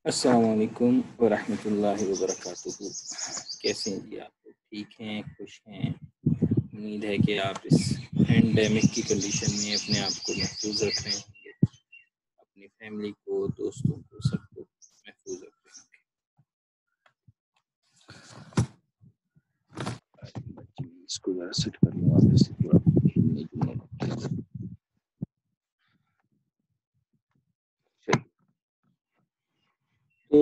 अस्सलाम वालेकुम वरहमतुल्लाहि वबरकातुहू। कैसे हैं जी आप लोग? ठीक हैं, खुश हैं? उम्मीद है कि आप इस पेंडेमिक की कंडीशन में अपने आप को महफूज रख रहे होंगे, अपनी फैमिली को, दोस्तों को, सबको महफूज रख रहे होंगे। इसको ज़रा सेट कर लूँ वापस से, थोड़ा हिलने जुलने लगता है। तो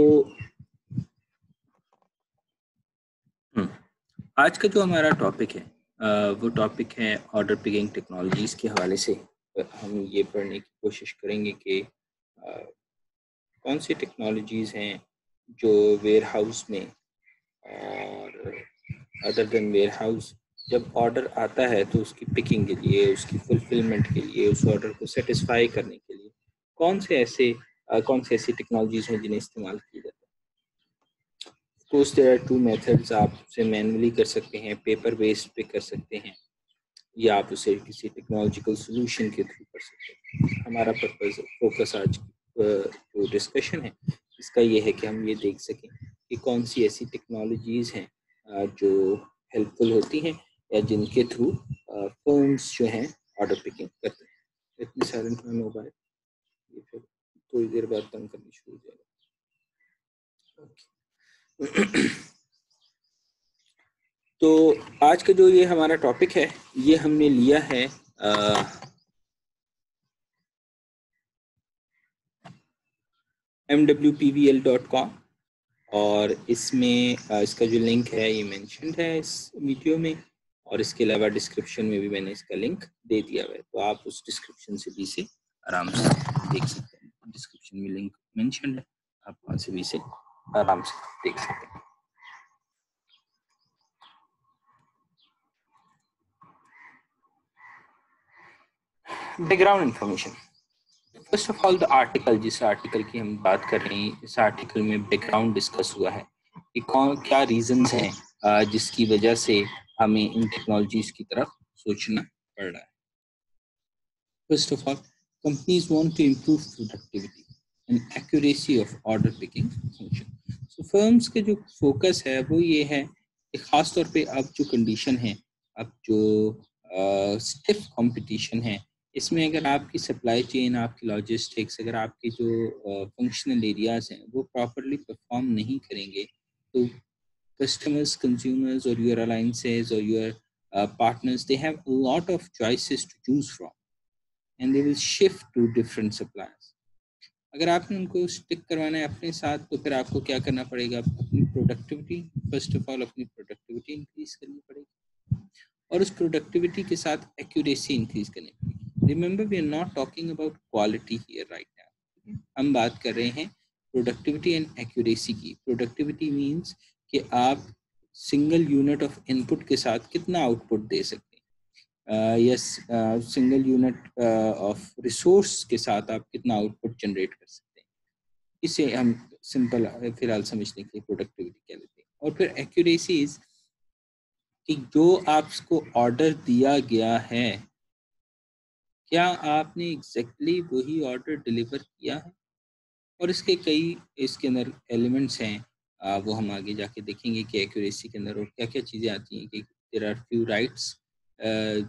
आज का जो हमारा टॉपिक है वो टॉपिक है ऑर्डर पिकिंग टेक्नोलॉजीज़ के हवाले से। हम ये पढ़ने की कोशिश करेंगे कि कौन सी टेक्नोलॉजीज़ हैं जो वेयर हाउस में और अदर देन वेयर हाउस जब ऑर्डर आता है तो उसकी पिकिंग के लिए, उसकी फुलफिलमेंट के लिए, उस ऑर्डर को सेटिस्फाई करने के लिए कौन से ऐसी टेक्नोलॉजीज़ हैं जिन्हें इस्तेमाल किया जाता है। Course there are two methods. आप उसे मैनुअली कर सकते हैं, पेपर बेस्ड पे कर सकते हैं, या आप उसे किसी टेक्नोलॉजिकल सोल्यूशन के थ्रू कर सकते हैं। हमारा फोकस आज जो डिस्कशन है इसका ये है कि हम ये देख सकें कि कौन सी ऐसी टेक्नोलॉजीज़ हैं जो हेल्पफुल होती हैं या जिनके थ्रू फर्म्स जो हैं ऑर्डर पिकिंग करते हैं। इतनी साइलेंट में मोबाइल, ये फिर थोड़ी देर बाद तंग करनी शुरू हो जाएगा। तो आज का जो ये हमारा टॉपिक है ये हमने लिया है mwpvl.com, और इसमें इसका जो लिंक है ये मेंशन्ड है इस वीडियो में, और इसके अलावा डिस्क्रिप्शन में भी मैंने इसका लिंक दे दिया हुआ है, तो आप उस डिस्क्रिप्शन से भी इसे आराम से देख सकते हैं। डिस्क्रिप्शन में लिंक मेंशन्ड है, आप वहाँ से भी इसे आराम से देख सकते हैं। Background information. First of all the article, जिस आर्टिकल की हम बात कर रहे हैं, इस आर्टिकल में बैकग्राउंड डिस्कस हुआ है कि क्या रीजंस हैं जिसकी वजह से हमें इन टेक्नोलॉजीज की तरफ सोचना पड़ रहा है। First of all, companies want to improve productivity and accuracy of order picking function. So firms के जो फोकस है वो ये है कि खास तौर पे अब जो कंडीशन है, अब जो स्टिफ कंपटीशन है, इसमें अगर आपकी सप्लाई चेन, आपकी लॉजिस्टिक्स, अगर आपके जो फंक्शनल एरियाज हैं वो प्रॉपरली परफॉर्म नहीं करेंगे, तो customers, consumers, or your alliances, or your partners, they have a lot of choices to choose from, and they will shift to different suppliers. अगर आपने उनको स्टिक करवाना है अपने साथ, तो फिर आपको क्या करना पड़ेगा? अपनी प्रोडक्टिविटी, फर्स्ट ऑफ ऑल अपनी प्रोडक्टिविटी इंक्रीज करनी पड़ेगी, और उस प्रोडक्टिविटी के साथ एक्यूरेसी इंक्रीज करनी पड़ेगी। Remember, we are not talking about quality here right now, हम बात कर रहे हैं प्रोडक्टिविटी एंड एक्यूरेसी की। प्रोडक्टिविटी मीन्स कि आप सिंगल यूनिट ऑफ इनपुट के साथ कितना आउटपुट दे सकते हैं, या सिंगल यूनिट ऑफ रिसोर्स के साथ आप कितना आउटपुट जनरेट कर सकते हैं। इसे हम सिंपल फिलहाल समझने के लिए प्रोडक्टिविटी कह लेते हैं। और फिर एक्यूरेसी इज कि जो आपको ऑर्डर दिया गया है, क्या आपने एग्जैक्टली वही ऑर्डर डिलीवर किया है। और इसके अंदर एलिमेंट्स हैं, वो हम आगे जाके देखेंगे कि एक्यूरेसी के अंदर और क्या क्या चीज़ें आती हैं। कि देयर आर फ्यू राइट्स,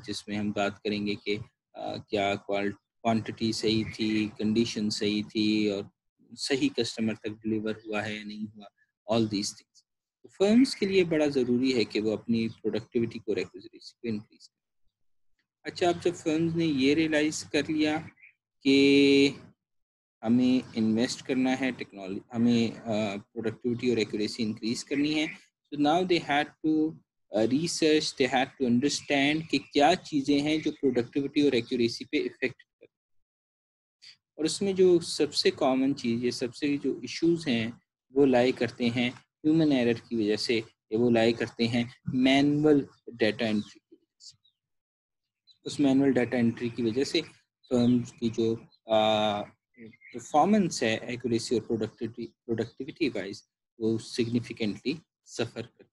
जिसमें हम बात करेंगे कि क्या क्वांटिटी सही थी, कंडीशन सही थी, और सही कस्टमर तक डिलीवर हुआ है या नहीं हुआ, ऑल दीज थिंग्स। तो फर्म्स के लिए बड़ा ज़रूरी है कि वो अपनी प्रोडक्टिविटी को, एक्यूरेसी को इंक्रीज करें। अच्छा, अब जब फर्म्स ने ये रियलाइज़ कर लिया कि हमें इन्वेस्ट करना है टेक्नोलॉजी, हमें प्रोडक्टिविटी और एक्यूरेसी इंक्रीज करनी है, तो now they had to research, they had to understand कि क्या चीज़ें हैं जो प्रोडक्टिविटी और एक्यूरेसी पे इफेक्ट कर। और उसमें जो सबसे कॉमन चीज़, ये सबसे जो इश्यूज हैं, वो लाई करते हैं ह्यूमन एरर की वजह से, या वो लाई करते हैं मैनुअल डाटा एंट्री की वजह से। उस मैनुअल डाटा एंट्री की वजह से फर्म्स की जो परफॉर्मेंस है एक्यूरेसी और प्रोडक्टिविटी वाइज, वो सिग्निफिकेंटली सफ़र करती है।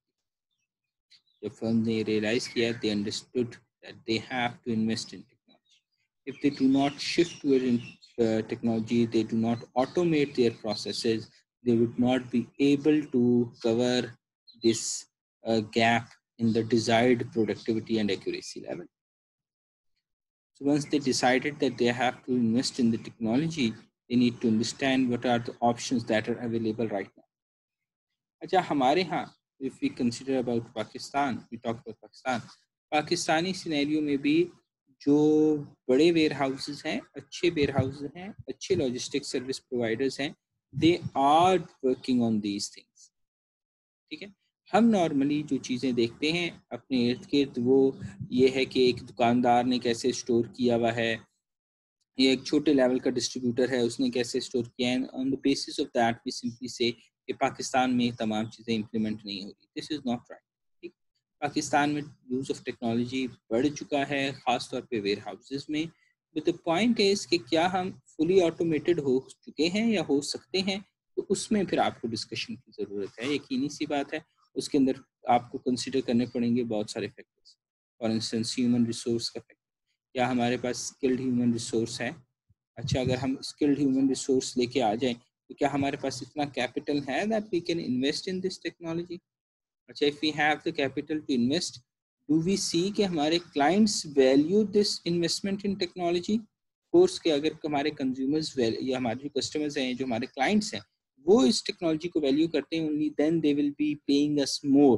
जब फर्म ने रियलाइज किया, they understood that they have to invest in technology. If they do not shift toward technology, they do not automate their processes, they would not be able to cover this gap in the desired productivity and accuracy level. So once they decided that they have to invest in the technology, they need to understand what are the options that are available right now. अच्छा, हमारे यहाँ if we consider about Pakistan, we talk about Pakistan, Pakistani scenario में भी जो बड़े where houses हैं, अच्छे where houses हैं, अच्छे लॉजिस्टिक सर्विस प्रोवाइडर्स हैं, they are working on these things. ठीक है, हम नॉर्मली जो चीज़ें देखते हैं अपने इर्द गिर्द वो ये है कि एक दुकानदार ने कैसे स्टोर किया हुआ है, ये एक छोटे लेवल का डिस्ट्रीब्यूटर है, उसने कैसे स्टोर किया है. On the basis of that we simply say कि पाकिस्तान में तमाम चीज़ें इम्प्लीमेंट नहीं हो रही. This is not right. ठीक, पाकिस्तान में यूज़ ऑफ टेक्नोलॉजी बढ़ चुका है, ख़ास तौर पे वेयर हाउसेस में. बट द पॉइंट इज़ कि क्या हम फुली ऑटोमेटेड हो चुके हैं या हो सकते हैं, तो उसमें फिर आपको डिस्कशन की ज़रूरत है. यकीनी सी बात है, उसके अंदर आपको कंसिडर करने पड़ेंगे बहुत सारे factors. For instance human resource का फैक्टर, क्या हमारे पास स्किल्ड ह्यूमन रिसोर्स है. अच्छा, अगर हम स्किल्ड ह्यूमन रिसोर्स लेके आ जाएं तो क्या हमारे पास इतना कैपिटल है that we can invest in this technology. अच्छा, if we have the capital to invest, do we see कि हमारे clients value this investment in technology. Course के अगर हमारे कंज्यूमर्स या हमारे जो कस्टमर्स हैं, जो हमारे क्लाइंट्स हैं, वो इस टेक्नोलॉजी को वैल्यू करते हैं, only then they will be paying us more.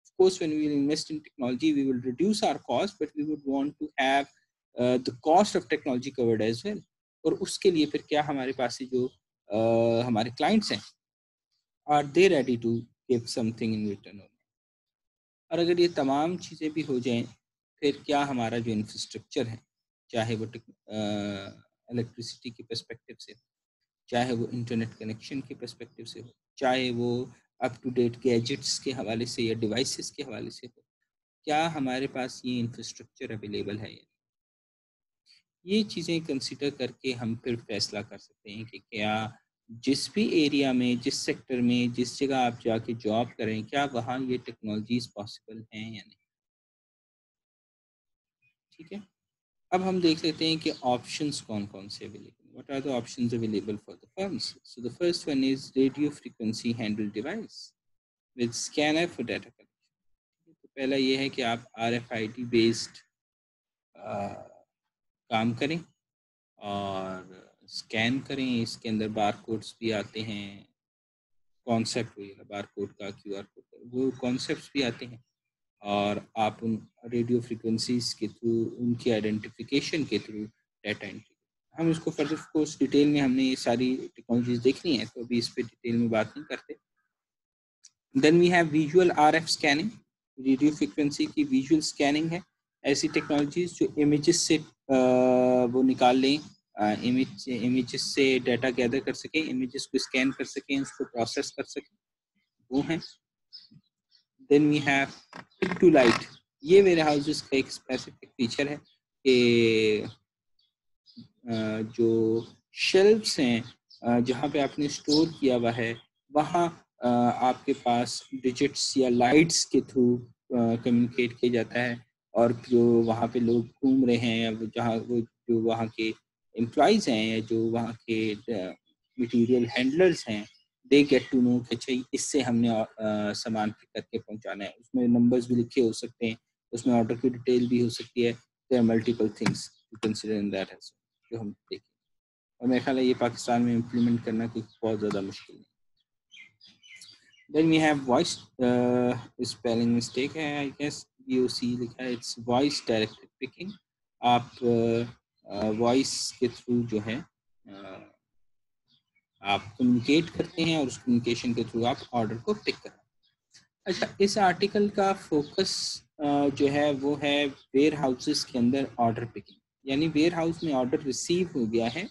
Of course, when we will invest in technology, we will reduce our cost, but we would want to have the cost of technology covered as well. और उसके लिए फिर क्या हमारे पास जो हमारे clients हैं, are they ready to give something in return. और अगर ये तमाम चीज़ें भी हो जाएं, फिर क्या हमारा जो इंफ्रास्ट्रक्चर है, चाहे वो इलेक्ट्रिसिटी के पर्सपेक्टिव से, चाहे वो इंटरनेट कनेक्शन के पर्सपेक्टिव से हो, चाहे वो अप टू डेट गैजेट्स के हवाले से या डिवाइसेस के हवाले से हो, क्या हमारे पास ये इंफ्रास्ट्रक्चर अवेलेबल है. ये चीज़ें कंसिडर करके हम फिर फैसला कर सकते हैं कि क्या जिस भी एरिया में, जिस सेक्टर में, जिस जगह आप जाके जॉब करें, क्या वहाँ ये टेक्नोलॉजीज पॉसिबल हैं या नहीं. ठीक है, अब हम देख लेते हैं कि ऑप्शंस कौन कौन से available. What are the options available for the firms. So the first one is radio frequency handheld device with scanner for data collection. तो पहला ये है कि आप RFID बेस्ड काम करें और स्कैन करें. इसके अंदर बार कोड्स भी आते हैं, कॉन्सेप्ट वही बार कोड का, QR कोड का, वो कॉन्सेप्ट्स भी आते हैं. और आप उन रेडियो फ्रिक्वेंसीज के थ्रू, उनकी आइडेंटिफिकेशन के थ्रू डाटा एंट्री. हम इसको फर्दर कोर्स डिटेल में, हमने ये सारी टेक्नोलॉजीज देखनी है, तो अभी इस पर डिटेल में बात नहीं करते. Then we have visual RF scanning. Radio frequency की विजुअल स्कैनिंग है. ऐसी टेक्नोलॉजीज जो इमेजेस से वो निकाल लें, इमेजेस से डाटा गैदर कर सकें, इमेजेस को स्कैन कर सकें, उसको प्रोसेस कर सकें, वो हैं. Then we have pick to light. ये वेयर हाउसेस का एक स्पेसिफिक फीचर है कि जो शेल्फ्स हैं जहाँ पे आपने स्टोर किया हुआ है, वहाँ आपके पास डिजिट्स या लाइट्स के थ्रू कम्युनिकेट किया जाता है. और जो वहाँ पे लोग घूम रहे हैं, या जहाँ वो जो वहाँ के एम्प्लॉयज़ हैं, या जो वहाँ के मटेरियल हैंडलर्स हैं, दे गेट टू नो कि अच्छा इससे हमने सामान पिक करके पहुँचाना है. उसमें नंबर्स भी लिखे हो सकते हैं, उसमें ऑर्डर की डिटेल भी हो सकती है. There are multiple things to consider in that as जो हम देखें. और मेरा ख्याल है ये पाकिस्तान में इम्प्लीमेंट करना कोई बहुत ज़्यादा मुश्किल नहीं. Then we have voice, spelling mistake है आई गेस, VOC लिखा है, इट्स वॉइस डायरेक्टेड पिकिंग. आप वॉइस के थ्रू जो है आप कम्युनिकेट करते हैं, और उस कम्युनिकेशन के थ्रू आप ऑर्डर को पिक करते हैं. अच्छा, इस आर्टिकल का फोकस जो है वो है वेयर हाउसेस के अंदर ऑर्डर पिकिंग. यानी वेयर हाउस में ऑर्डर रिसीव हो गया है,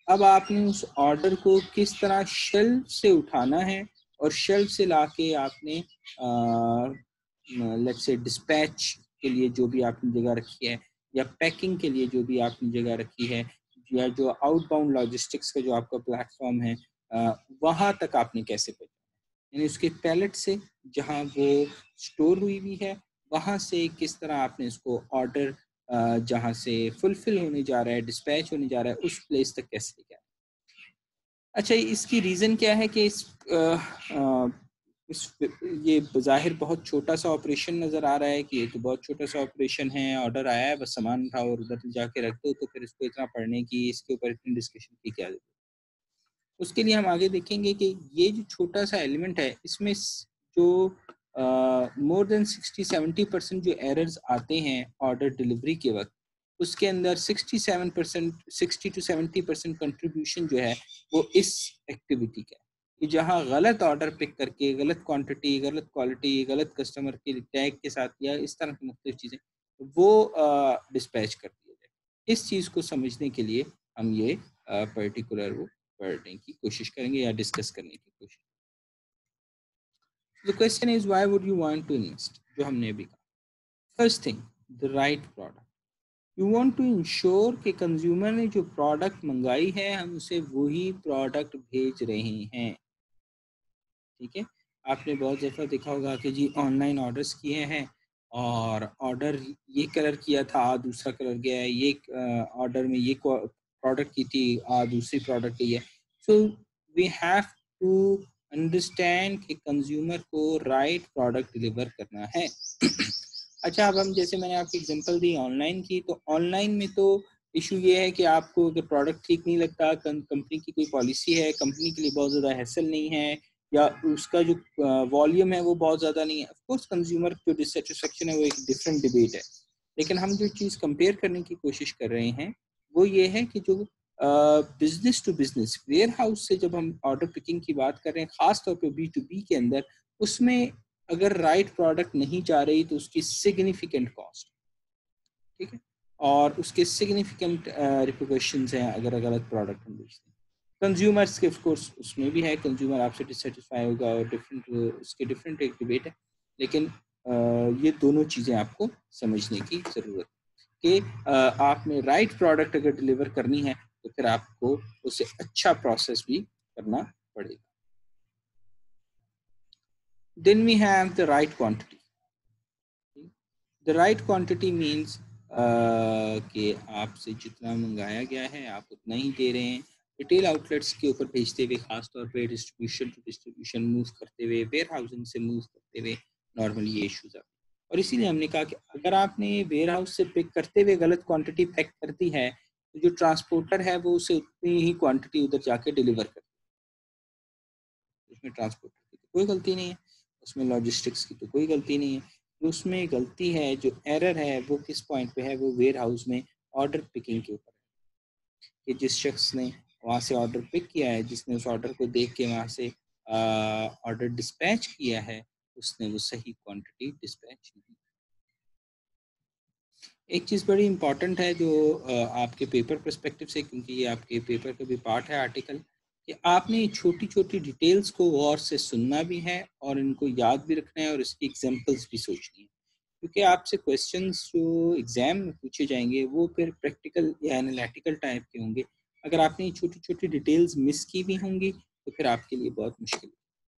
अब आपने उस ऑर्डर को किस तरह शेल्फ से उठाना है, और शेल्फ से लाके आपने लेट्स से डिस्पैच के लिए जो भी आपने जगह रखी है, या पैकिंग के लिए जो भी आपने जगह रखी है, या जो आउटबाउंड लॉजिस्टिक्स का जो आपका प्लेटफॉर्म है, वहाँ तक आपने कैसे पहुँचाना. यानी उसके पैलेट से जहाँ वो स्टोर हुई हुई है, वहाँ से किस तरह आपने इसको ऑर्डर जहाँ से फुलफिल होने जा रहा है, डिस्पैच होने जा रहा है, उस प्लेस तक कैसे लेके आए. अच्छा, इसकी रीज़न क्या है कि ये बज़ाहिर बहुत छोटा सा ऑपरेशन नज़र आ रहा है कि ये तो बहुत छोटा सा ऑपरेशन है, ऑर्डर आया है, बस सामान उठाओ और उधर जाके रख दो, तो फिर इसको इतना पढ़ने की, इसके ऊपर इतनी डिस्कशन की क्या ज़रूरत? उसके लिए हम आगे देखेंगे कि ये जो छोटा सा एलिमेंट है, इसमें जो मोर देन 60-70% जो एरर्स आते हैं ऑर्डर डिलीवरी के वक्त, उसके अंदर 60 to 70% कंट्रीब्यूशन जो है वो इस एक्टिविटी का है कि जहाँ गलत ऑर्डर पिक करके गलत क्वांटिटी, गलत क्वालिटी, गलत कस्टमर के टैग के साथ या इस तरह की मुख्तलिफ चीज़ें वो डिस्पैच कर दिया जाए। इस चीज़ को समझने के लिए हम ये पर्टिकुलर वो पढ़ने की कोशिश करेंगे या डिस्कस करने की कोशिश। The question is why would you want to invest, जो हमने अभी कहा। First thing, the right product. You want to ensure कि कंज्यूमर ने जो प्रोडक्ट मंगाई है हम उसे वही प्रोडक्ट भेज रहे हैं। ठीक है, आपने बहुत दफ़ा देखा होगा कि जी ऑनलाइन ऑर्डर्स किए हैं और ऑर्डर ये कलर किया था, दूसरा कलर गया है, ये ऑर्डर में ये प्रोडक्ट की थी, दूसरी प्रोडक्ट गई है। So we have to understand कि कंज्यूमर को राइट प्रोडक्ट डिलीवर करना है। अच्छा, अब हम जैसे मैंने आपको एग्जांपल दी ऑनलाइन की, तो ऑनलाइन में तो इशू ये है कि आपको अगर प्रोडक्ट ठीक नहीं लगता, कंपनी की कोई पॉलिसी है, कंपनी के लिए बहुत ज़्यादा हैसल नहीं है या उसका जो वॉल्यूम है वो बहुत ज़्यादा नहीं है, ऑफ कोर्स कंज्यूमर जो डिससेटिस्फेक्शन है वो एक डिफरेंट डिबेट है। लेकिन हम जो चीज़ कंपेयर करने की कोशिश कर रहे हैं वो ये है कि जो business to business warehouse से जब हम ऑर्डर पिकिंग की बात कर रहे हैं, ख़ास तौर पे B2B के अंदर, उसमें अगर राइट प्रोडक्ट नहीं जा रही तो उसकी सिग्निफिकेंट कॉस्ट, ठीक है, और उसके सिग्निफिकेंट रिपरकशंस हैं अगर गलत प्रोडक्ट हम बेचते हैं। कंज्यूमर्स के ऑफ कोर्स उसमें भी है, कंज्यूमर आपसे डिससेटिस्फाई होगा और डिफरेंट उसके डिफरेंट एक डिबेट है। लेकिन ये दोनों चीज़ें आपको समझने की ज़रूरत है कि आपने राइट प्रोडक्ट अगर डिलीवर करनी है तो फिर आपको उसे अच्छा प्रोसेस भी करना पड़ेगा। Then we have the right quantity. The right quantity means कि आपसे जितना मंगाया गया है आप उतना ही दे रहे हैं। रिटेल आउटलेट्स के ऊपर भेजते हुए, खासतौर पे डिस्ट्रीब्यूशन टू डिस्ट्रीब्यूशन मूव करते हुए, वेयर हाउसिंग से मूव करते हुए नॉर्मली ये इशूज़ आते हैं। और इसीलिए हमने कहा कि अगर आपने वेयर हाउस से पिक करते हुए गलत क्वांटिटी पैक कर दी है तो जो ट्रांसपोर्टर है वो उसे उतनी ही क्वांटिटी उधर जाके डिलीवर कर, उसमें ट्रांसपोर्टर की तो कोई गलती नहीं है, उसमें लॉजिस्टिक्स की तो कोई गलती नहीं है। उसमें गलती है, जो एरर है वो किस पॉइंट पे है, वो वेयर हाउस में ऑर्डर पिकिंग के ऊपर है कि जिस शख्स ने वहाँ से ऑर्डर पिक किया है, जिसने उस ऑर्डर को देख के वहाँ से ऑर्डर डिस्पैच किया है, उसने वो सही क्वांटिटी डिस्पैच नहीं। एक चीज़ बड़ी इंपॉर्टेंट है जो आपके पेपर पर्सपेक्टिव से, क्योंकि ये आपके पेपर का भी पार्ट है आर्टिकल, कि आपने छोटी छोटी डिटेल्स को गौर से सुनना भी है और इनको याद भी रखना है और इसकी एग्जांपल्स भी सोचनी है, क्योंकि आपसे क्वेश्चंस जो एग्जाम में पूछे जाएंगे वो फिर प्रैक्टिकल या एनालिटिकल टाइप के होंगे। अगर आपने ये छोटी छोटी डिटेल्स मिस की भी होंगी तो फिर आपके लिए बहुत मुश्किल है।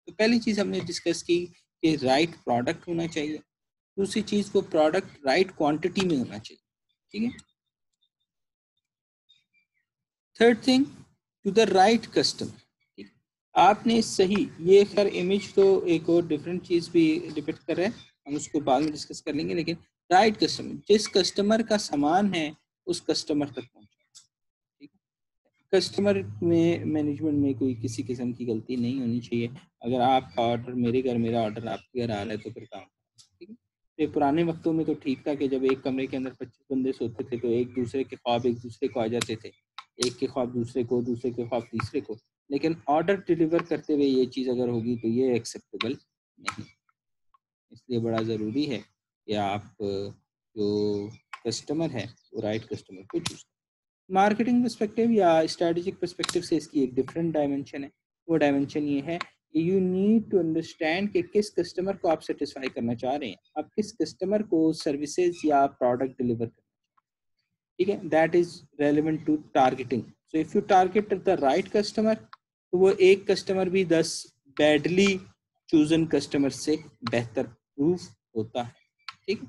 तो पहली चीज़ हमने डिस्कस की कि राइट प्रोडक्ट होना चाहिए। दूसरी चीज़, वो प्रोडक्ट राइट क्वांटिटी में होना चाहिए। ठीक है। Third thing, to the right customer. आपने सही, ये खैर इमेज तो एक और डिफरेंट चीज़ भी डिपेक्ट कर रहा है, हम उसको बाद में डिस्कस कर लेंगे, लेकिन राइट कस्टमर, जिस कस्टमर का सामान है उस कस्टमर तक पहुंचा। ठीक है, कस्टमर में मैनेजमेंट में कोई किसी किस्म की गलती नहीं होनी चाहिए। अगर आपका ऑर्डर मेरे घर, मेरा ऑर्डर आपके घर आ रहा है तो फिर काम, ठीक है। ये पुराने वक्तों में तो ठीक था कि जब एक कमरे के अंदर 25 बंदे सोते थे तो एक दूसरे के ख्वाब एक दूसरे को आ जाते थे, एक के ख्वाब दूसरे को, दूसरे के ख्वाब तीसरे को। लेकिन ऑर्डर डिलीवर करते हुए ये चीज़ अगर होगी तो ये एक्सेप्टेबल नहीं। इसलिए बड़ा ज़रूरी है कि आप जो कस्टमर है वो राइट कस्टमर को चूज करें। मार्केटिंग पर्सपेक्टिव या स्ट्रेटेजिक पर्सपेक्टिव से इसकी एक डिफरेंट डायमेंशन है। वो डायमेंशन ये है कि यू नीड टू अंडरस्टैंड कि किस कस्टमर को आप सेटिस्फाई करना चाह रहे हैं, आप किस कस्टमर को सर्विसेज या प्रोडक्ट डिलीवर करना, ठीक है। That is relevant to targeting. So if you target the right customer तो वो एक कस्टमर भी 10 बैडली चूजन कस्टमर से बेहतर प्रूफ होता है, ठीक है।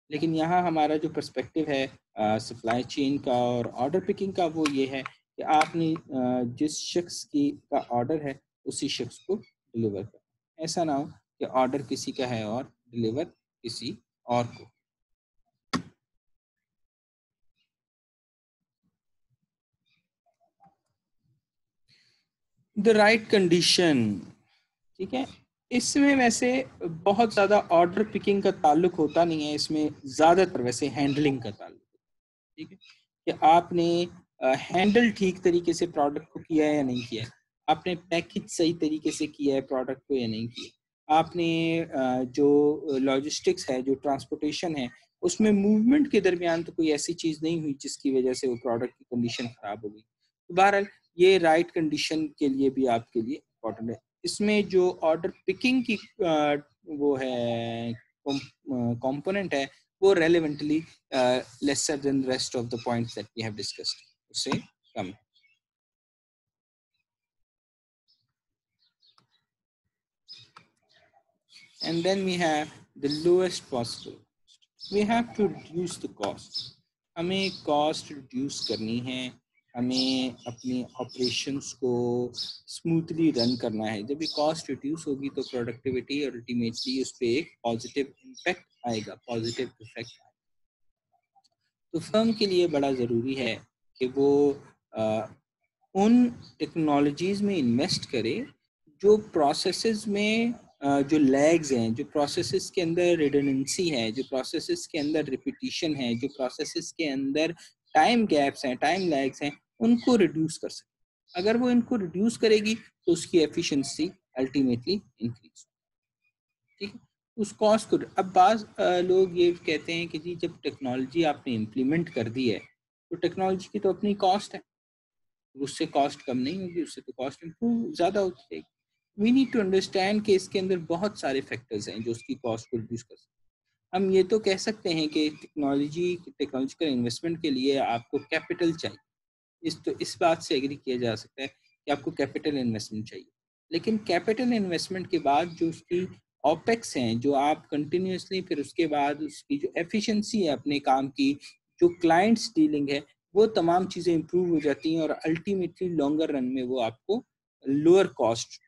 लेकिन यहाँ हमारा जो पर्सपेक्टिव है सप्लाई चेन का और ऑर्डर पिकिंग का, वो ये है कि आपने जिस शख्स की का ऑर्डर है उसी शख्स को डिलीवर करना। ऐसा ना हो कि ऑर्डर किसी का है और डिलीवर किसी और को। द राइट कंडीशन, ठीक है। इसमें वैसे बहुत ज़्यादा ऑर्डर पिकिंग का ताल्लुक होता नहीं है, इसमें ज़्यादातर वैसे हैंडलिंग का ताल्लुक, ठीक है, कि आपने हैंडल ठीक तरीके से प्रोडक्ट को किया है या नहीं किया है, आपने पैकेज सही तरीके से किया है प्रोडक्ट को या नहीं किया, आपने जो लॉजिस्टिक्स है, जो ट्रांसपोर्टेशन है, उसमें मूवमेंट के दरमियान तो कोई ऐसी चीज़ नहीं हुई जिसकी वजह से वो प्रोडक्ट की कंडीशन ख़राब हो गई। तो बहरहाल ये राइट कंडीशन के लिए भी आपके लिए इम्पोर्टेंट है। इसमें जो ऑर्डर पिकिंग की वो है कंपोनेंट है, वो रेलेवेंटली lesser than the rest of the points that we have discussed. उससे कम है। And then we have the lowest possible. We have to reduce the cost. हमें cost reduce करनी है, हमें अपनी operations को smoothly run करना है। जब ये cost reduce होगी तो productivity और ultimately उस पर एक positive impact आएगा, positive effect आएगा। तो firm के लिए बड़ा ज़रूरी है कि वो उन टेक्नोलॉजीज़ में इन्वेस्ट करे जो प्रोसेसेस में जो लैग्स हैं, जो प्रोसेसेस के अंदर रिडंडेंसी है, जो प्रोसेसेस के अंदर रिपीटिशन है, जो प्रोसेसेस के अंदर टाइम गैप्स हैं, टाइम लैग्स हैं, उनको रिड्यूस कर सके। अगर वो इनको रिड्यूस करेगी तो उसकी एफिशिएंसी अल्टीमेटली इंक्रीज, ठीक है। उस कॉस्ट को अब बाज़ लोग ये कहते हैं कि जी जब टेक्नोलॉजी आपने इम्प्लीमेंट कर दी है तो टेक्नोलॉजी की तो अपनी कॉस्ट है, उससे कॉस्ट कम नहीं होगी, उससे तो कॉस्ट इम्प्रूव ज़्यादा होती है। वी नीड टू अंडरस्टैंड कि इसके अंदर बहुत सारे फैक्टर्स हैं जो उसकी कॉस्ट को रिड्यूस कर सकते हैं। हम ये तो कह सकते हैं कि टेक्नोलॉजिकल इन्वेस्टमेंट के लिए आपको कैपिटल चाहिए, इस बात से एग्री किया जा सकता है कि आपको कैपिटल इन्वेस्टमेंट चाहिए, लेकिन कैपिटल इन्वेस्टमेंट के बाद जो उसकी ऑपेक्स हैं, जो आप कंटिन्यूसली फिर उसके बाद उसकी जो एफिशिएंसी है अपने काम की, जो क्लाइंट्स डीलिंग है, वो तमाम चीज़ें इंप्रूव हो जाती हैं और अल्टीमेटली लॉन्गर रन में वो आपको लोअर कॉस्ट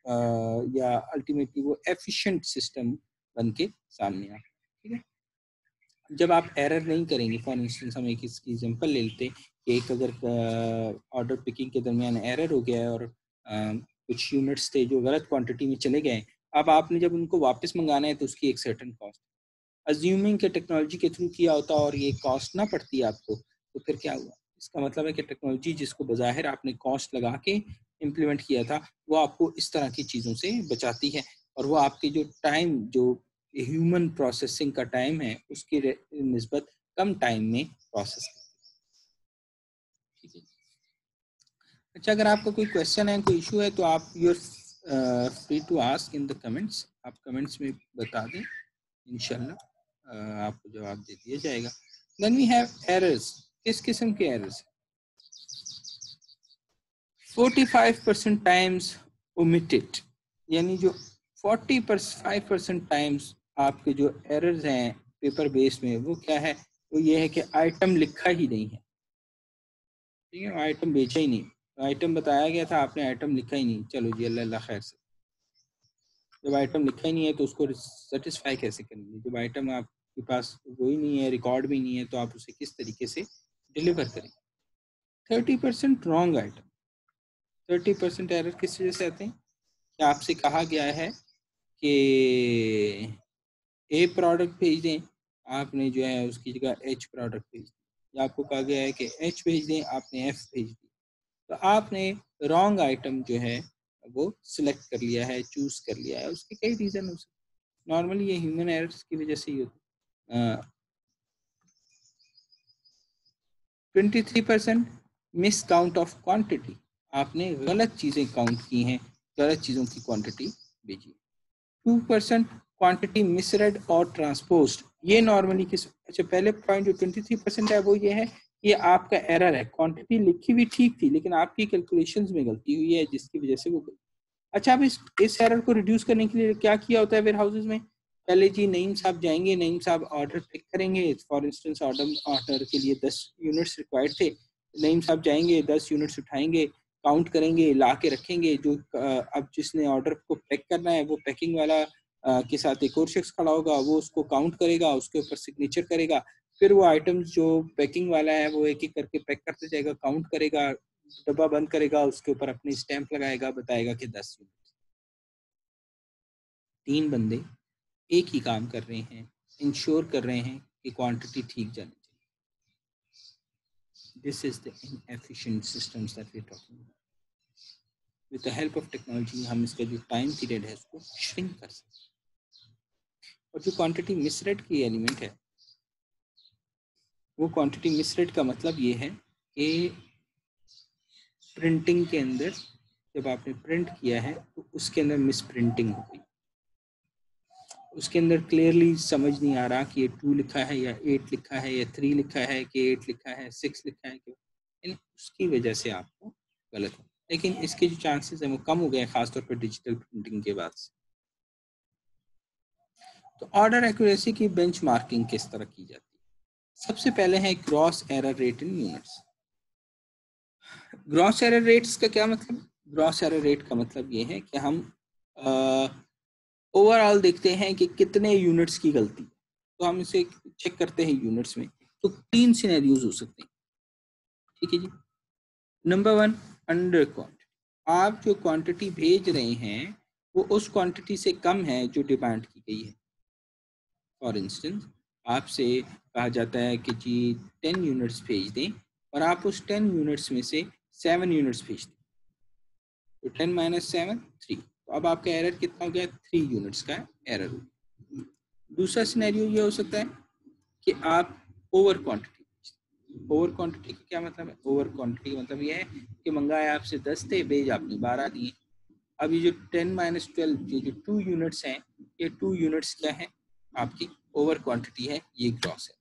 या अल्टीमेटली वो एफिशिएंट सिस्टम बन के सामने आता है, ठीक है। जब आप एरर नहीं करेंगे, फॉर इंस्टेंस हम एक इसकी एग्जांपल ले लेते कि एक अगर ऑर्डर पिकिंग के दरमियान एरर हो गया है और कुछ यूनिट्स थे जो गलत क्वांटिटी में चले गए, अब आपने जब उनको वापस मंगाना है तो उसकी एक सर्टेन कॉस्ट, अज्यूमिंग के टेक्नोलॉजी के थ्रू किया होता और ये कॉस्ट ना पड़ती आपको, तो फिर क्या हुआ? इसका मतलब है कि टेक्नोलॉजी जिसको बज़ाहिर आपने कॉस्ट लगा के इम्प्लीमेंट किया था, वो आपको इस तरह की चीज़ों से बचाती है और वो आपकी जो टाइम, जो ह्यूमन प्रोसेसिंग का टाइम है, उसकी निस्बत कम टाइम में प्रोसेस करती है, ठीक है। अच्छा, अगर आपका कोई क्वेश्चन है, कोई इशू है, तो आप you're free to ask in the comments, आप कमेंट्स में बता दें, इंशाल्लाह आपको जवाब दे दिया जाएगा। Then we have errors. किस किस्म के एरर्स? 45% टाइम्स ओमिटेड, यानी जो 45% टाइम्स आपके जो एरर्स हैं पेपर बेस में, वो क्या है? वो ये है कि आइटम लिखा ही नहीं है, ठीक है, आइटम बेचा ही नहीं, आइटम बताया गया था, आपने आइटम लिखा ही नहीं। चलो जी, अल्लाह अल्लाह खैर से। जब आइटम लिखा ही नहीं है तो उसको सेटिस्फाई कैसे करेंगे? जब आइटम आपके पास वो ही नहीं है, रिकॉर्ड भी नहीं है, तो आप उसे किस तरीके से डिलीवर करेंगे? 30% रॉन्ग आइटम। 30% एरर किस वजह से आते हैं? कि आपसे कहा गया है कि ए प्रोडक्ट भेज दें, आपने जो है उसकी जगह एच प्रोडक्ट भेज दी, या आपको कहा गया है कि एच भेज दें, आपने एफ भेज दी, तो आपने रॉन्ग आइटम जो है वो सिलेक्ट कर लिया है, चूज कर लिया है। उसके कई रीज़न हो सकते हैं, नॉर्मली ये ह्यूमन एरर्स की वजह से ही होता है। 23% मिस काउंट ऑफ क्वांटिटी, आपने गलत चीज़ें काउंट की हैं, गलत चीज़ों की क्वांटिटी भेजी। 2% क्वांटिटी मिसरेड और ट्रांसपोज्ड, ये नॉर्मली किस, अच्छा पहले पॉइंट जो 23% है वो ये है, ये आपका एरर है, क्वांटिटी लिखी हुई ठीक थी लेकिन आपकी कैलकुलेशंस में गलती हुई है जिसकी वजह से वो गलती। अच्छा, अब इस एरर को रिड्यूस करने के लिए क्या किया होता है वेयर हाउसेज में? पहले जी नईम साहब जाएंगे, नईम साहब ऑर्डर पिक करेंगे, फॉर इंस्टेंस ऑर्डर के लिए 10 यूनिट्स रिक्वायर्ड थे, नईम साहब जाएंगे 10 यूनिट्स उठाएंगे, काउंट करेंगे, ला के रखेंगे, जो अब जिसने ऑर्डर को पैक करना है वो पैकिंग वाला के साथ एक और शख्स खड़ा होगा, वो उसको काउंट करेगा, उसके ऊपर सिग्नेचर करेगा, फिर वो आइटम्स जो पैकिंग वाला है वो एक एक करके पैक करते जाएगा, काउंट करेगा, डब्बा बंद करेगा, उसके ऊपर अपनी स्टैंप लगाएगा, बताएगा कि 10 यूनिट। 3 बंदे एक ही काम कर रहे हैं, इंश्योर कर रहे हैं कि क्वांटिटी ठीक जानी चाहिए। This is the inefficient systems that we are talking about. With the help of technology हम इसका जो टाइम पीरियड है उसको श्रिंक कर सकते हैं। और जो क्वांटिटी मिसरेड की एलिमेंट है, वो क्वांटिटी मिसरेड का मतलब ये है कि प्रिंटिंग के अंदर जब आपने प्रिंट किया है तो उसके अंदर मिस प्रिंटिंग हो गई, उसके अंदर क्लियरली समझ नहीं आ रहा कि ये 2 लिखा है या 8 लिखा है या 3 लिखा है कि 8 लिखा है, 6 लिखा है, कि उसकी वजह से आपको गलत हो। लेकिन इसके जो चांसेस हैं वो कम हो गए हैं, खासतौर पर डिजिटल प्रिंटिंग के बाद से। तो ऑर्डर एक्यूरेसी की बेंचमार्किंग किस तरह की जाती है? सबसे पहले है gross error rate in units. Gross error rates का क्या मतलब? ग्रॉस एरर रेट का मतलब ये है कि हम ओवरऑल देखते हैं कि कितने यूनिट्स की गलती, तो हम इसे चेक करते हैं यूनिट्स में। तो 3 सिनेरियोज हो सकते हैं, ठीक है जी। Number 1, under quantity. आप जो क्वांटिटी भेज रहे हैं वो उस क्वांटिटी से कम है जो डिमांड की गई है। फॉर इंस्टेंस, आपसे कहा जाता है कि जी 10 यूनिट्स भेज दें और आप उस 10 यूनिट्स में से 7 यूनिट्स भेज दें, तो 10 - 7 3। तो अब आपका एरर कितना हो गया? 3 यूनिट्स का एरर हो गया। दूसरा सिनेरियो ये हो सकता है कि आप ओवर क्वांटिटी। ओवर क्वांटिटी का क्या मतलब है? ओवर क्वांटिटी का मतलब ये है कि मंगाए आपसे 10 थे, भेज आपने 12 दिए। अब ये जो 10 - 12 ये जो 2 यूनिट्स हैं, ये 2 यूनिट्स क्या है? आपकी ओवर क्वांटिटी है, ये ग्रॉस है।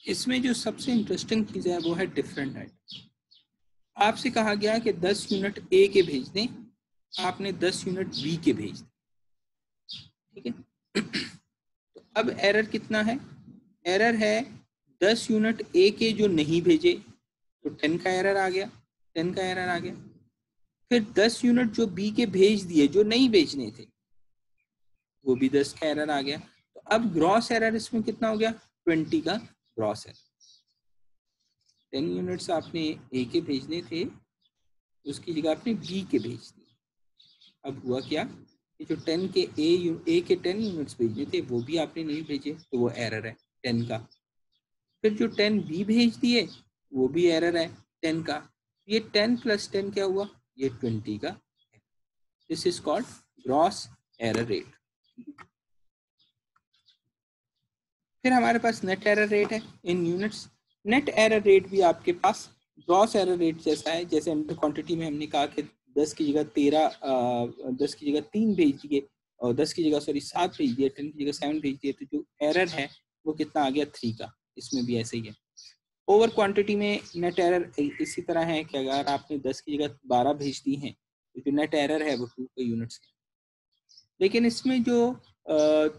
इसमें जो सबसे इंटरेस्टिंग चीज़ है वो है डिफरेंट आइटम। आपसे कहा गया कि 10 यूनिट ए के भेज दें, आपने 10 यूनिट बी के भेज दें, ठीक है। तो अब एरर कितना है? एरर है 10 यूनिट ए के जो नहीं भेजे, तो 10 का एरर आ गया, 10 का एरर आ गया। फिर 10 यूनिट जो बी के भेज दिए जो नहीं भेजने थे, वो भी 10 का एरर आ गया। तो अब ग्रॉस एरर इसमें कितना हो गया? 20 का ग्रॉस एरर। 10 यूनिट्स आपने ए के भेजने थे, उसकी जगह आपने बी के भेज दिए। अब हुआ क्या कि जो 10 के ए के 10 यूनिट्स भेजने थे वो भी आपने नहीं भेजे, तो वो एरर है 10 का। फिर जो 10 बी भेज दिए वो भी एरर है 10 का। ये 10 + 10 क्या हुआ? ये 20 का। This is called gross error rate. फिर हमारे पास नेट एरर रेट है इन यूनिट्स। नेट एरर रेट भी आपके पास ग्रॉस एरर रेट जैसा है। जैसे अंडर क्वांटिटी में हमने कहा कि 10 की जगह 10 की जगह 3 भेज दिए, और 10 की जगह 7 भेज दिए, 10 की जगह 7 भेज दिए, तो जो एरर है वो कितना आ गया? 3 का। इसमें भी ऐसे ही है। ओवर क्वांटिटी में नेट एरर इसी तरह है कि अगर आपने 10 की जगह 12 भेज दी हैं, तो जो नेट एरर है वो 2 के यूनिट्स है। लेकिन इसमें जो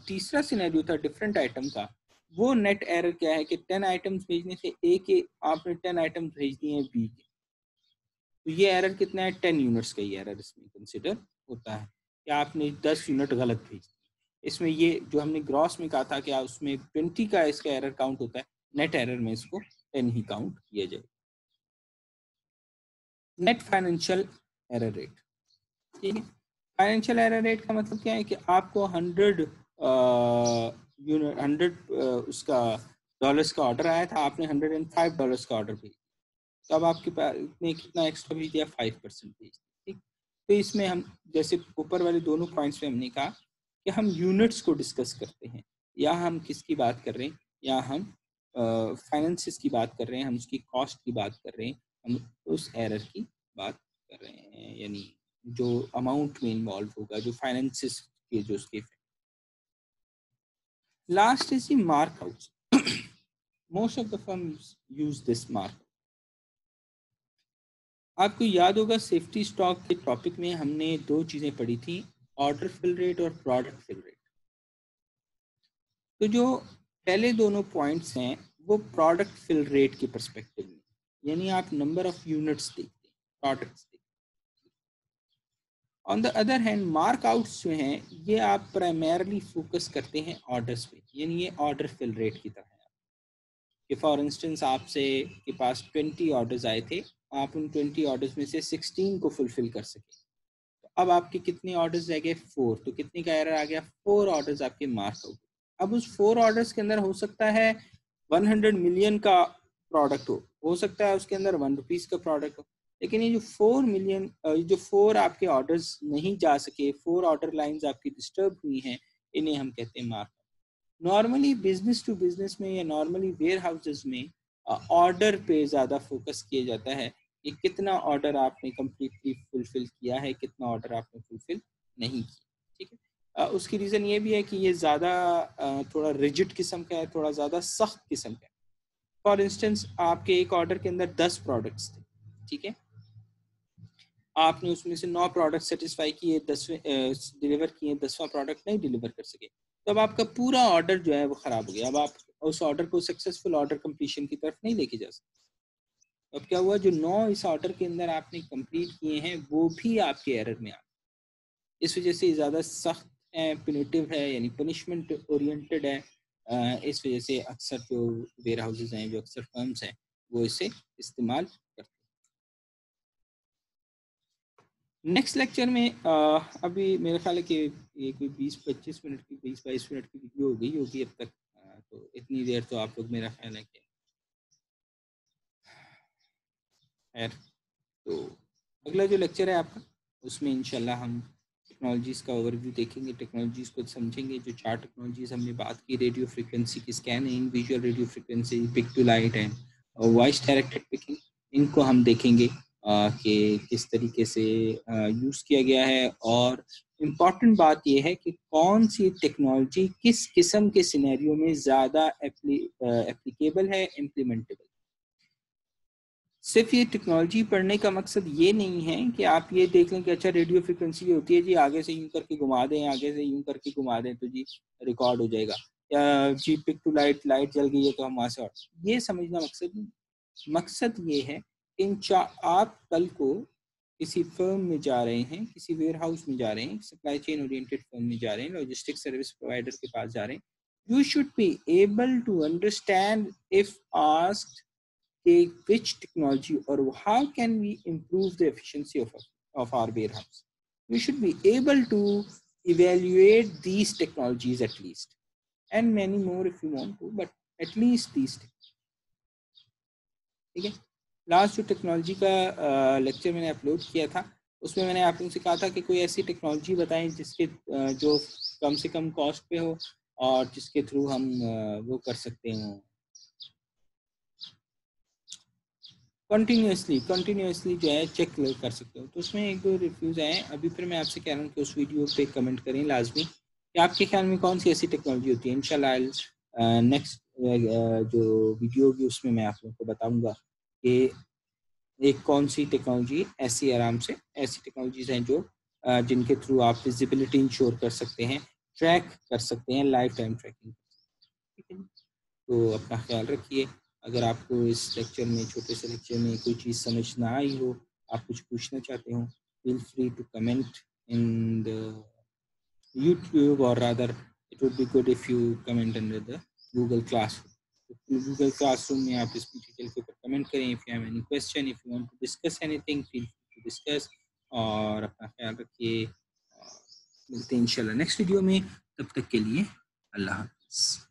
तीसरा सिनेरियो था डिफरेंट आइटम का, वो नेट एरर क्या है कि 10 आइटम्स भेजने से ए के आपने 10 आइटम्स भेज दिए हैं बी के, तो ये एरर कितना है? 10 यूनिट्स का ही एरर इसमें कंसिडर होता है कि आपने 10 यूनिट गलत भेज दी। इसमें ये जो हमने ग्रॉस में कहा था कि उसमें 20 का इसका एरर काउंट होता है, नेट एरर में इसको 10 ही काउंट किया जाए। नेट फाइनेंशियल एरर रेट, ठीक है। फाइनेंशियल एरर रेट का मतलब क्या है कि आपको 100 उसका डॉलर्स का ऑर्डर आया था, आपने $105 का ऑर्डर भेजा, तो अब आपके पास ने कितना एक्स्ट्रा भेज दिया? 5% भेज दिया, ठीक। तो इसमें हम जैसे ऊपर वाले दोनों पॉइंट्स में हमने कहा कि हम यूनिट्स को डिस्कस करते हैं, या हम किसकी बात कर रहे हैं, या हम फाइनेंसिस की बात कर रहे हैं, हम उसकी कॉस्ट की बात कर रहे हैं, हम उस एरर की बात कर रहे हैं, यानी जो अमाउंट में इन्वॉल्व होगा, जो फाइनेंसिस के जो उसके last is the markouts. Most of the firms use this mark. आपको याद होगा सेफ्टी स्टॉक के टॉपिक में हमने 2 चीजें पढ़ी थी, ऑर्डर फिल रेट और प्रोडक्ट फिल रेट। तो जो पहले दोनों पॉइंट्स हैं वो प्रोडक्ट फिल रेट के पर्सपेक्टिव में, यानी आप नंबर ऑफ यूनिट्स देखते हैं, प्रोडक्ट्स देखते हैं। On the other hand mark outs जो हैं ये आप प्राइमरली फोकस करते हैं ऑर्डर्स पे, यानी ये ऑर्डर फिल रेट की तरह है कि फॉर इंस्टेंस आपसे के पास 20 ऑर्डर्स आए थे, आप उन 20 ऑर्डर्स में से 16 को फुलफिल कर सके। तो अब आपके कितने ऑर्डर्स रह गए? 4। तो कितने का एरर आ गया? 4 ऑर्डर्स आपके मार्क आउट। अब उस 4 ऑर्डर्स के अंदर हो सकता है 100 मिलियन का प्रोडक्ट हो सकता है उसके अंदर 1 रुपीज़ का प्रोडक्ट हो, लेकिन ये जो 4 मिलियन, जो 4 आपके ऑर्डर्स नहीं जा सके, 4 ऑर्डर लाइंस आपकी डिस्टर्ब हुई हैं, इन्हें हम कहते हैं mark. Normally business to business में या नॉर्मली वेयर हाउसेज में ऑर्डर पे ज़्यादा फोकस किया जाता है कि कितना ऑर्डर आपने कम्प्लीटली फुलफिल किया है, कितना ऑर्डर आपने फुलफिल नहीं किया। ठीक है, उसकी रीज़न ये भी है कि ये ज़्यादा थोड़ा रिजिड किस्म का है, थोड़ा ज़्यादा सख्त किस्म का है। फॉर इंस्टेंस आपके एक ऑर्डर के अंदर 10 प्रोडक्ट्स थे, ठीक है, आपने उसमें से 9 प्रोडक्ट सेटिस्फाई किए, 10वें डिलीवर किए, 10वां प्रोडक्ट नहीं डिलीवर कर सके, तो अब आपका पूरा ऑर्डर जो है वो ख़राब हो गया। अब आप उस ऑर्डर को सक्सेसफुल ऑर्डर कंप्लीशन की तरफ नहीं लेके जा सकते। अब क्या हुआ, जो 9 इस ऑर्डर के अंदर आपने कंप्लीट किए हैं वो भी आपके एरर में आ गए। इस वजह से ज़्यादा सख्त है, पिनिटिव है, यानी पनिशमेंट ओरिएंटेड है। इस वजह से अक्सर जो वेयर हाउसेज हैं, जो अक्सर फर्म्स हैं, वो इसे इस्तेमाल करते हैं। नेक्स्ट लेक्चर में अभी मेरे ख्याल है कि ये कोई 20-25 मिनट की, 20-22 मिनट की वीडियो हो गई होगी अब तक। तो इतनी देर तो आप लोग, मेरा ख्याल है कि खैर। तो अगला जो लेक्चर है आपका, उसमें इंशाल्लाह हम टेक्नोलॉजीज़ का ओवरव्यू देखेंगे, टेक्नोलॉजीज़ को समझेंगे। जो 4 टेक्नोलॉजीज़ हमने बात की, रेडियो फ्रिक्वेंसी की scanning, visual radio frequency, pick to light and voice directed picking, इनको हम देखेंगे कि किस तरीके से यूज़ किया गया है। और इम्पॉर्टेंट बात यह है कि कौन सी टेक्नोलॉजी किस किस्म के सिनेरियो में ज़्यादा एप्लीकेबल है, इम्प्लीमेंटेबल। सिर्फ ये टेक्नोलॉजी पढ़ने का मकसद ये नहीं है कि आप ये देख लें कि अच्छा रेडियो फ्रिक्वेंसी होती है जी, आगे से यूं करके घुमा दें, आगे से यूं करके घुमा दें तो जी रिकॉर्ड हो जाएगा, या जी पिक टू लाइट, लाइट जल गई है तो हम वहाँ से ये समझना मकसद नहीं। मकसद ये है कि आप कल को किसी फर्म में जा रहे हैं, किसी वेयर हाउस में जा रहे हैं, सप्लाई चेन ओरिएंटेड फर्म में जा रहे हैं, लॉजिस्टिक सर्विस प्रोवाइडर के पास जा रहे हैं, you should be able to understand if asked which technology or how can we improve the efficiency of our warehouse. We should be able to evaluate these technologies at least, and many more if you want to, but at least these. ठीक है, last जो technology का lecture मैंने upload किया था, उसमें मैंने आप लोगों से कहा था कि कोई ऐसी टेक्नोलॉजी बताएं जिसके जो कम से कम कॉस्ट पे हो और जिसके थ्रू हम वो कर सकते हो, कंटिन्यूसली जो है चेक कर सकते हो। तो उसमें 1-2 रिव्यूज़ आए हैं। अभी फिर मैं आपसे कह रहा हूँ कि उस वीडियो पे कमेंट करें लाजमी कि आपके ख्याल में कौन सी ऐसी टेक्नोलॉजी होती है। इंशाल्लाह नेक्स्ट जो वीडियो होगी उसमें मैं आप लोगों को बताऊंगा कि एक कौन सी टेक्नोलॉजी ऐसी, आराम से ऐसी टेक्नोलॉजीज हैं जो जिनके थ्रू आप विजिबिलिटी इंश्योर कर सकते हैं, ट्रैक कर सकते हैं, लाइफ टाइम ट्रैकिंग। ठीक है, तो अपना ख्याल रखिए। अगर आपको इस लेक्चर में, छोटे से लेक्चर में कोई चीज़ समझ ना आई हो, आप कुछ पूछना चाहते हो, feel free to comment in the YouTube, और rather it would be good if you comment under the Google classroom. Google classroom में आप इस मटीरियल के ऊपर कमेंट करें। If you have any question, if you want to discuss anything, feel free to discuss. और अपना ख्याल रखिए, मिलते हैं इंशाल्लाह नेक्स्ट वीडियो में। तब तक के लिए अल्लाह हाफ़िज़।